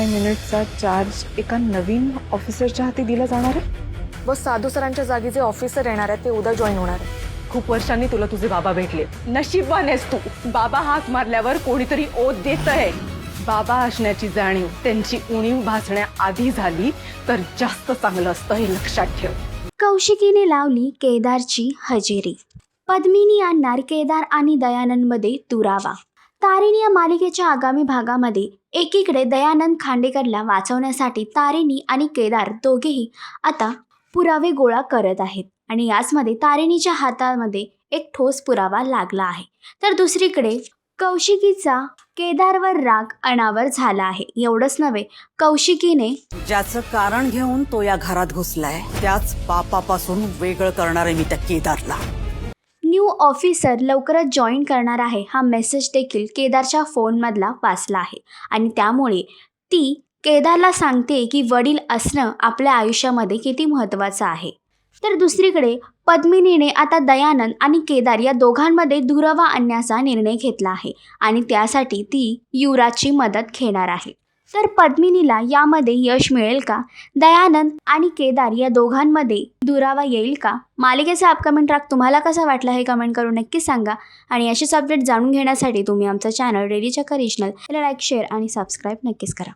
45 मिनिटचा charge एका नवीन ऑफिसरच्या हाती दिला जाणार आहे। व साधू सरांच्या जागी जे ऑफिसर येणार आहे ते उद्या जॉईन होणार आहे। खूप वर्षांनी तुला तुझे बाबा भेटले, नशीबवान आहेस तू। बाबा हाक मारल्यावर कोणीतरी ओढ देत आहे। बाबा असण्याची जाणीव त्यांची उणीव भासण्याआधी झाली तर जास्त चांगलं असतं, हे लक्षात ठेव। कौशिकीने लावली केदारची हजेरी। पद्मिनी आणणार केदार आणि दयानंदमध्ये दुरावा। तारिणी या मालिकेच्या आगामी भागामध्ये एकीकडे दयानंद खांडेकरला वाचवण्यासाठी तारिणी आणि केदार दोघेही आता पुरावे गोळा करत आहेत आणि याचमध्ये तारिणीच्या हातामध्ये एक ठोस पुरावा लागला आहे, तर दुसरीकडे कौशिकीचा केदारवर राग अनावर झाला आहे। एवढंच नव्हे, कौशिकीने ज्याचं कारण घेऊन तो या घरात घुसलाय त्याच बापापासून वेगळं करणार आहे मी त्या केदारला। न्यू ऑफिसर लवकरच जॉईन करणार आहे हा मेसेज देखील केदारच्या फोनमधला वाचला आहे आणि त्यामुळे ती केदारला सांगते की वडील असणं आपल्या आयुष्यामध्ये किती महत्त्वाचं आहे। तर दुसरीकडे पद्मिनीने आता दयानंद आणि केदार या दोघांमध्ये दुरावा आणण्याचा निर्णय घेतला आहे आणि त्यासाठी ती युवराजची मदत घेणार आहे। तर पद्मिनीला यामध्ये यश मिळेल का? दयानंद आणि केदार या दोघांमध्ये दुरावा येईल का? मालिकेचा अपकमिंग ट्रॅक तुम्हाला कसा वाटला हे कमेंट करून नक्की सांगा आणि अशीच अपडेट जाणून घेण्यासाठी तुम्ही आमचा चॅनल डेली चक्कर रिजनल याला लाईक, शेअर आणि सबस्क्राईब नक्कीच करा।